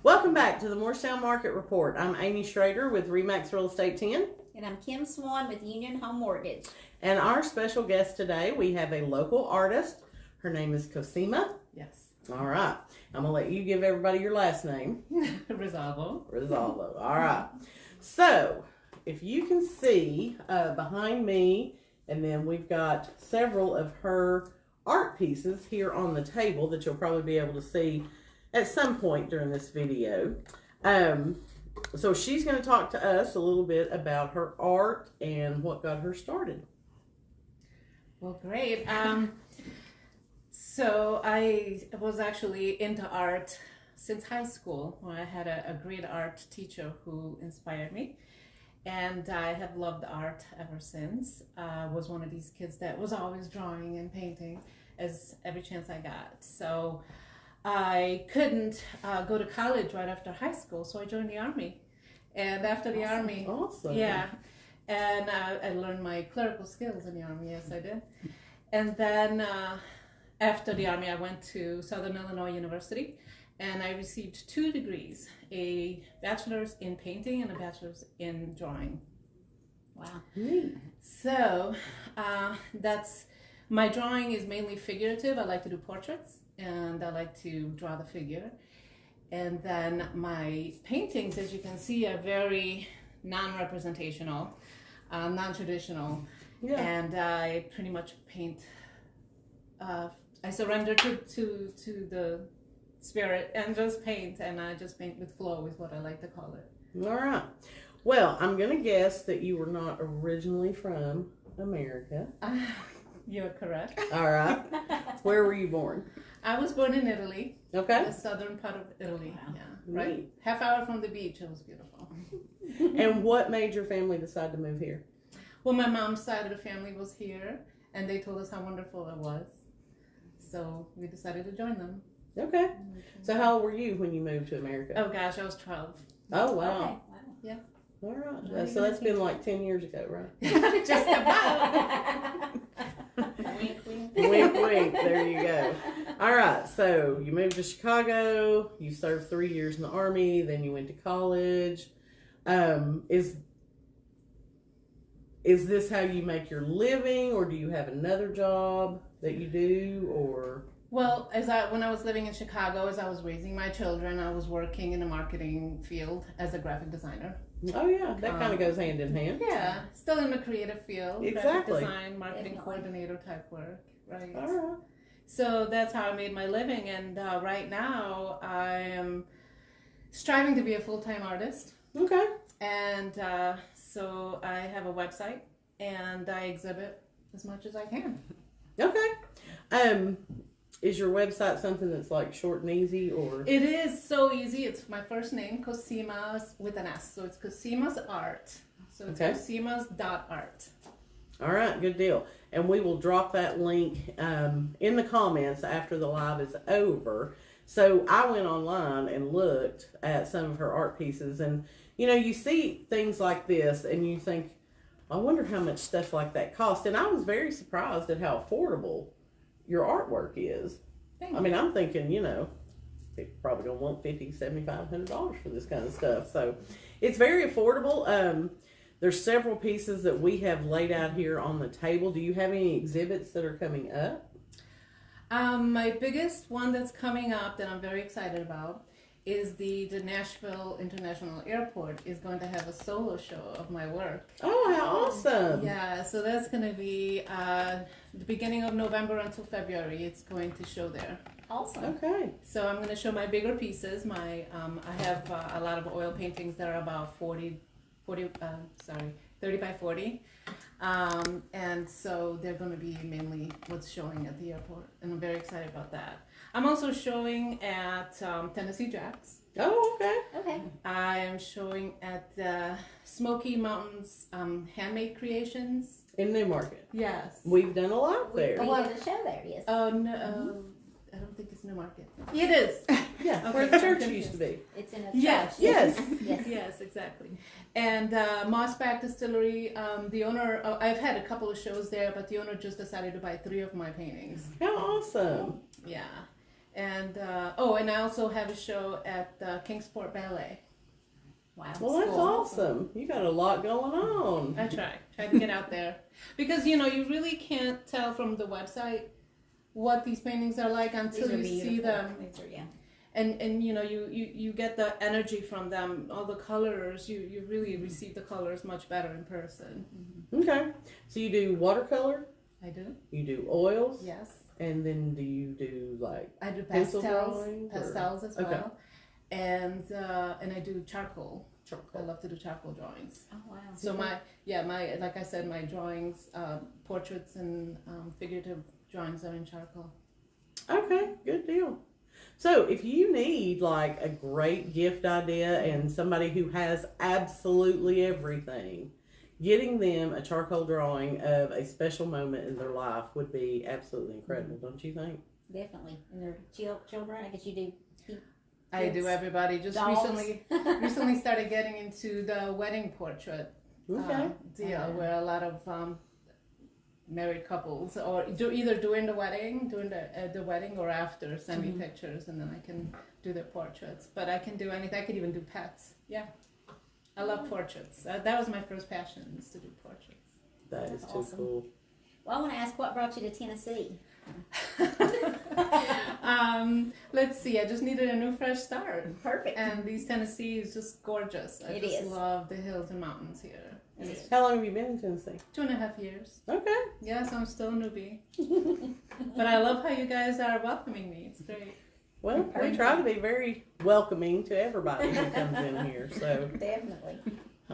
Welcome back to the Morristown Market Report. I'm Amy Schrader with Remax Real Estate 10. And I'm Kim Swan with Union Home Mortgage. And our special guest today, we have a local artist. Her name is Cosima. Yes. All right. I'm going to let you give everybody your last name. Risolvo. Risolvo. All right. So, if you can see behind me, and then we've got several of her art pieces here on the table that you'll probably be able to see at some point during this video. So she's going to talk to us a little bit about her art and what got her started. Well, great. So I was actually into art since high school, when I had a great art teacher who inspired me. And I have loved art ever since. I was one of these kids that was always drawing and painting as every chance I got. So I couldn't go to college right after high school, so I joined the Army. And after the Army, yeah, and I learned my clerical skills in the Army, yes I did. And then after the Army, I went to Southern Illinois University, and I received 2 degrees, a bachelor's in painting and a bachelor's in drawing. Wow. So my drawing is mainly figurative. I like to do portraits, and I like to draw the figure. And then my paintings, as you can see, are very non-representational, non-traditional. Yeah. And I pretty much paint, I surrender to the spirit and just paint, and I just paint with flow is what I like to call it. All right. Well, I'm going to guess that you were not originally from America. You're correct. All right. Where were you born? I was born in Italy. Okay. The southern part of Italy. Wow. Yeah. Right. Neat. Half hour from the beach. It was beautiful. And what made your family decide to move here? Well, my mom's side of the family was here, and they told us how wonderful it was. So we decided to join them. Okay. So how old were you when you moved to America? Oh gosh, I was 12. Oh wow. Okay. Wow. Yeah. All right. So that's been like 10 years ago, right? Just about. Wink, wink. Wink, wink. There you go. All right. So you moved to Chicago. You served 3 years in the Army. Then you went to college. Is this how you make your living, or do you have another job that you do, or? Well, when I was living in Chicago, as I was raising my children, I was working in the marketing field as a graphic designer. Oh yeah, that kind of goes hand in hand. Yeah, still in the creative field. Exactly. Graphic design, marketing coordinator type work, right? All right. So that's how I made my living, and right now I am striving to be a full-time artist. Okay. And so I have a website, and I exhibit as much as I can. Okay. Is your website something that's like short and easy, or? It is so easy. It's my first name, Cosima, with an S. So it's Cosima's Art. So it's cosimas.art. All right, good deal. And we will drop that link in the comments after the live is over. So I went online and looked at some of her art pieces, and you know, you see things like this and you think, I wonder how much stuff like that costs. And I was very surprised at how affordable your artwork is. I mean, I'm thinking, you know, people probably gonna want $50, $7,500 for this kind of stuff. So it's very affordable. There's several pieces that we have laid out here on the table. Do you have any exhibits that are coming up? My biggest one that's coming up that I'm very excited about is the Nashville International Airport is going to have a solo show of my work. Oh, how awesome. Yeah, so that's going to be the beginning of November until February. It's going to show there. Awesome. Okay. So I'm going to show my bigger pieces. I have a lot of oil paintings that are about 30 by 40. And so they're going to be mainly what's showing at the airport. And I'm very excited about that. I'm also showing at Tennessee Jack's. Oh, okay. Okay. I am showing at the Smoky Mountains Handmade Creations. In Newmarket. Yes. We've done a lot there. We did a show there, yes. Oh, no. I don't think it's Newmarket. It is. Yeah, Okay, where the church I'm used to be. It's in a Yes. church. Yes. Yes. Yes, exactly. And Mossback Distillery, the owner, I've had a couple of shows there, but the owner just decided to buy 3 of my paintings. How awesome. Yeah. And and I also have a show at Kingsport Ballet. Wow. Well, that's Cool. awesome. You got a lot going on. I try to get out there, because you really can't tell from the website what these paintings are like until you see them. These are, yeah. And you get the energy from them, all the colors. You really receive the colors much better in person. Okay. So you do watercolor, I do. you do oils, Yes. and then do you do like I do pencil drawings, or- pastels as Okay. well, and I do charcoal. I love to do charcoal drawings. Oh wow. So my like I said, my drawings, portraits and figurative drawings are in charcoal. Okay, good deal. So if you need like a great gift idea and somebody who has absolutely everything, getting them a charcoal drawing of a special moment in their life would be absolutely incredible, don't you think? Definitely. And they're children. I guess you do. I do everybody. Just Dogs. recently started getting into the wedding portrait Okay. deal, where a lot of married couples or either during the wedding, or after send me pictures, and then I can do their portraits. But I can do anything. I could even do pets. Yeah, I love portraits. That was my first passion, is to do portraits. That is That's too awesome. cool. Well, I want to ask, what brought you to Tennessee? Let's see. I just needed a new fresh start. Perfect. And Tennessee is just gorgeous. I It just is. love the hills and mountains here. It is. How long have you been in Tennessee? 2.5 years. Okay. Yes, I'm still a newbie. But I love how you guys are welcoming me. It's great. Well, we try to be very welcoming to everybody who comes in here. So, Definitely.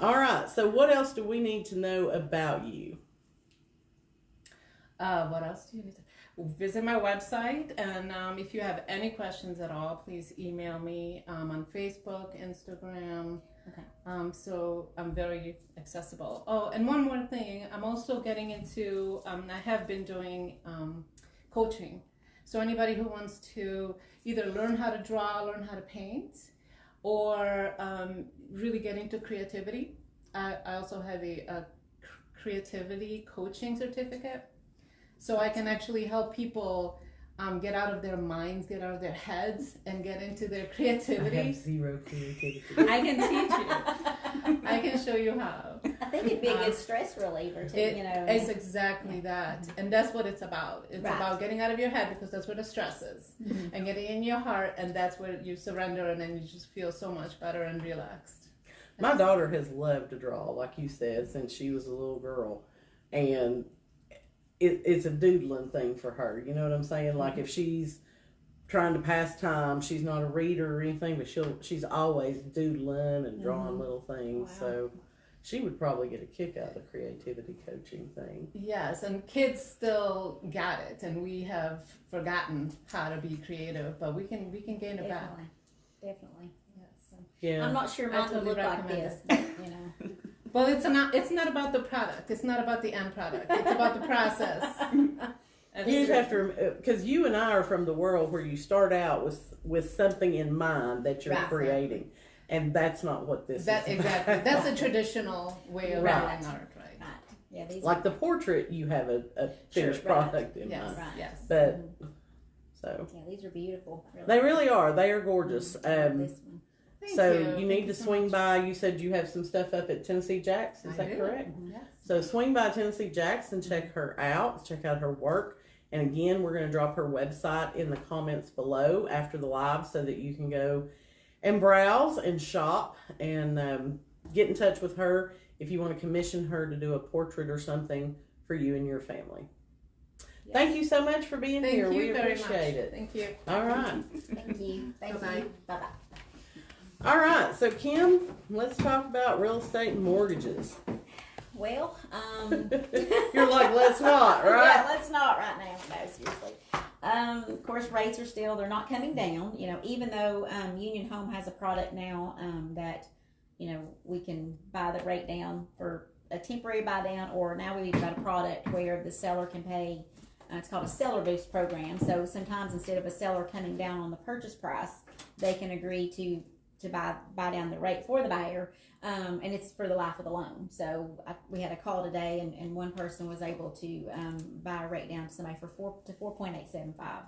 all right. So, what else do we need to know about you? What else do you need to visit my website? And if you have any questions at all, please email me on Facebook, Instagram. Okay. So I'm very accessible. Oh, and one more thing, I'm also getting into, I have been doing coaching. So anybody who wants to either learn how to draw, learn how to paint, or really get into creativity, I also have a creativity coaching certificate. So I can actually help people get out of their minds, get out of their heads, and get into their I creativity. have zero creativity. I can teach you. I can show you how. I think it'd be a good stress reliever too. It's exactly that, and that's what it's about. It's Right. about getting out of your head, because that's where the stress is, and getting in your heart, and that's where you surrender, and then you just feel so much better and relaxed. My daughter has loved to draw, like you said, since she was a little girl. And it's a doodling thing for her. You know what I'm saying? Like if she's trying to pass time, she's not a reader or anything, but she's always doodling and drawing little things. Wow. So she would probably get a kick out of the creativity coaching thing. Yes, and kids still got it, and we have forgotten how to be creative, but we can gain it back. Definitely. Yes. Yeah. I'm not sure mine would totally look like recommend this, but, you know. Well, it's not about the product. It's not about the end product. It's about the process. You just have to, because you and I are from the world where you start out with something in mind that you're Right. creating, and that's not what this is. Exactly. That's a traditional way of Right. doing art, right? Right. Yeah, these Like the portrait, you have a finished Sure, right. product in Yes, mind. Right. yes. But so Yeah, these are beautiful. they really are. They are gorgeous. This one. Thank So you. you Thank need to so swing much. by. You said you have some stuff up at Tennessee Jack's. Is I that do. correct? Yes. So swing by Tennessee Jack's and check her out. Check out her work. And again, we're going to drop her website in the comments below after the live so that you can go and browse and shop and get in touch with her if you want to commission her to do a portrait or something for you and your family. Yes. Thank you so much for being Thank here. you We very appreciate much. it. Thank you. All right. Thank you. Thank Bye-bye. you. Bye-bye. All right. So, Kim, let's talk about real estate and mortgages. Well, You're like, let's not, yeah, right? let's not right now. No, seriously. Of course, rates are still, they're not coming down. You know, even though Union Home has a product now that, you know, we can buy the rate down for a temporary buy down, or now we've got a product where the seller can pay, it's called a seller boost program. So sometimes instead of a seller coming down on the purchase price, they can agree to buy down the rate for the buyer. And it's for the life of the loan. So we had a call today, and one person was able to buy a rate down to somebody for 4.875.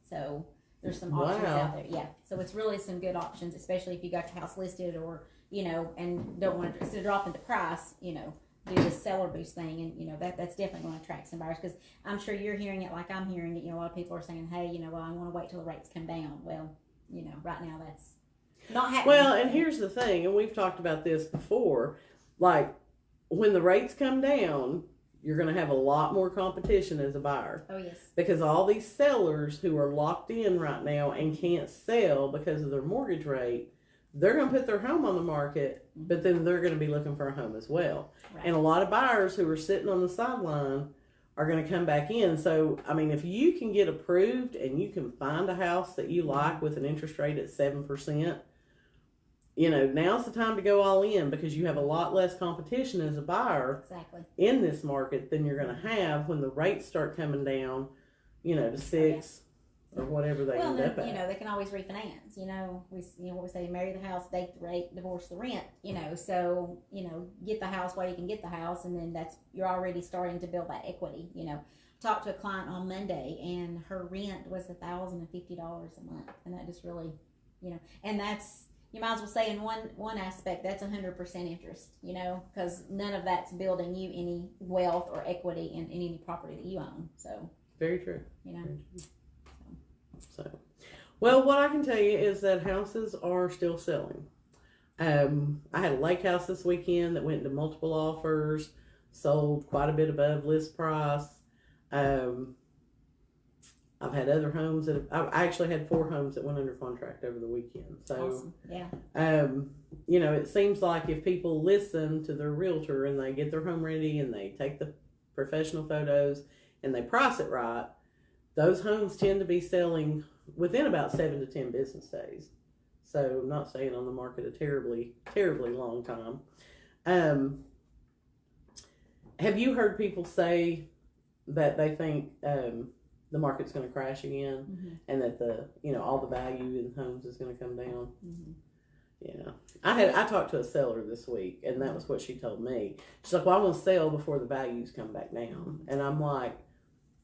So There's some options Wow. out there. Yeah. So it's really some good options, especially if you got your house listed or, and don't want to drop into price, do the seller boost thing. And, that's definitely going to attract some buyers because I'm sure you're hearing it like I'm hearing it. A lot of people are saying, hey, well, I want to wait till the rates come down. Well, right now that's not happening. Well, and here's the thing, and we've talked about this before, like when the rates come down, you're going to have a lot more competition as a buyer. Oh, yes. Because all these sellers who are locked in right now and can't sell because of their mortgage rate, they're going to put their home on the market, but then they're going to be looking for a home as well. Right. And a lot of buyers who are sitting on the sideline are going to come back in. So, I mean, if you can get approved and you can find a house that you like with an interest rate at 7%, now's the time to go all in because you have a lot less competition as a buyer Exactly. in this market than you're going to have when the rates start coming down, to 6 or whatever they end up at. They can always refinance. We say marry the house, date the rate, divorce the rent. So get the house while you can get the house, and then you're already starting to build that equity. Talked to a client on Monday, and her rent was $1,050 a month, and that just really, and that's. You might as well say in one aspect, that's 100% interest, because none of that's building you any wealth or equity in any property that you own. So Very true. Very true. So, well, what I can tell you is that houses are still selling. I had a lake house this weekend that went into multiple offers, sold quite a bit above list price. I've had other homes I actually had 4 homes that went under contract over the weekend. So, awesome. Yeah. It seems like if people listen to their realtor and they get their home ready and they take the professional photos and they price it right, those homes tend to be selling within about 7 to 10 business days. So, I'm not staying on the market a terribly, terribly long time. Have you heard people say that they think the market's going to crash again, and that all the value in homes is going to come down? Yeah, I talked to a seller this week, and that was what she told me. She's like, "Well, I want to sell before the values come back down," and I'm like,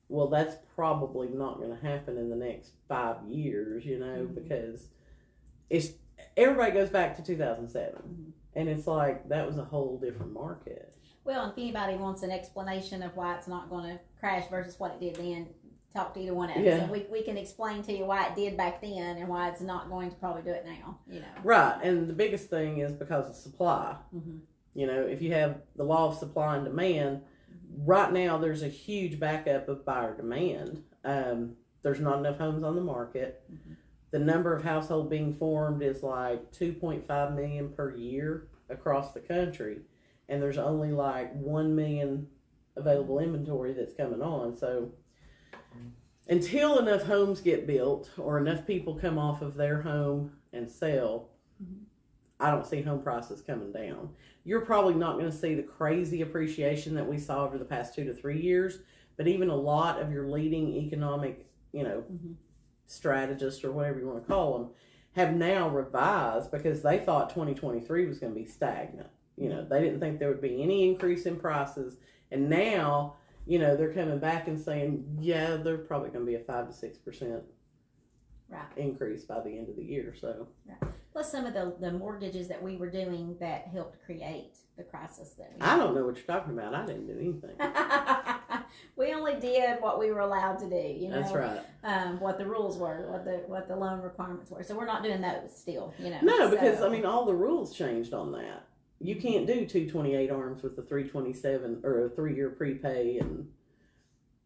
"Well, that's probably not going to happen in the next 5 years, because everybody goes back to 2007, and it's like that was a whole different market." Well, if anybody wants an explanation of why it's not going to crash versus what it did then, talk to either one of us. Yeah. And we can explain to you why it did back then and why it's not going to probably do it now. Right, and the biggest thing is because of supply. If you have the law of supply and demand, right now there's a huge backup of buyer demand. There's not enough homes on the market. The number of households being formed is like 2.5 million per year across the country, and there's only like 1 million available inventory that's coming on. So until enough homes get built or enough people come off of their home and sell, I don't see home prices coming down. You're probably not going to see the crazy appreciation that we saw over the past 2 to 3 years, but even a lot of your leading economic, strategists or whatever you want to call them have now revised because they thought 2023 was going to be stagnant. They didn't think there would be any increase in prices, and now they're coming back and saying, yeah, they're probably going to be a 5 to 6% increase by the end of the year. So, plus some of the mortgages that we were doing that helped create the crisis that we I don't know what you're talking about. I didn't do anything. We only did what we were allowed to do. That's right. What the rules were, what the loan requirements were. So we're not doing those still. No, because all the rules changed on that. You can't do 228 arms with a 327 or a 3-year prepay, and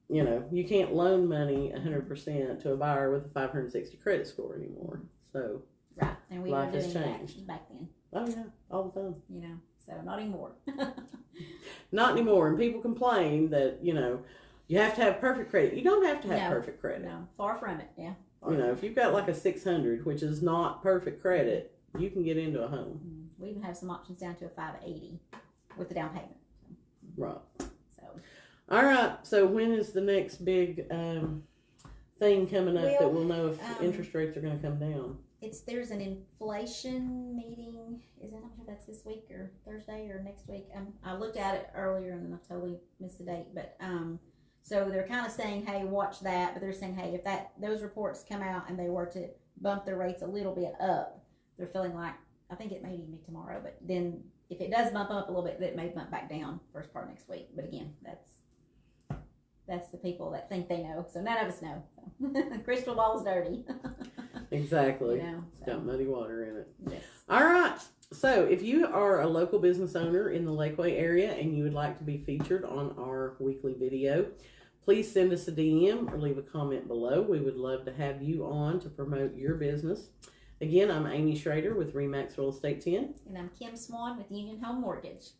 you can't loan money 100% to a buyer with a 560 credit score anymore. So and we life were doing has changed that back then. Oh yeah, all the time. So not anymore. Not anymore. And people complain that you have to have perfect credit. You don't have to have perfect credit. No, far from it. Yeah. If you've got like a 600, which is not perfect credit, you can get into a home. We even have some options down to a 580 with the down payment. Right. So. All right. So when is the next big thing coming up that we'll know if interest rates are going to come down? There's an inflation meeting. I'm not sure if that's this week or Thursday or next week. I looked at it earlier and I totally missed the date. But So they're kind of saying, hey, watch that, but they're saying, hey, if those reports come out and they were to bump their rates a little bit up, they're feeling like, I think it may even be tomorrow, but then if it does bump up a little bit, it may bump back down first part of next week. But again, that's the people that think they know. So none of us know. So. Crystal ball's dirty. Exactly. You know, It's got muddy water in it. yes. All right. So if you are a local business owner in the Lakeway area and you would like to be featured on our weekly video, please send us a DM or leave a comment below. We would love to have you on to promote your business. Again, I'm Amy Schrader with Remax Real Estate 10. And I'm Kim Swan with Union Home Mortgage.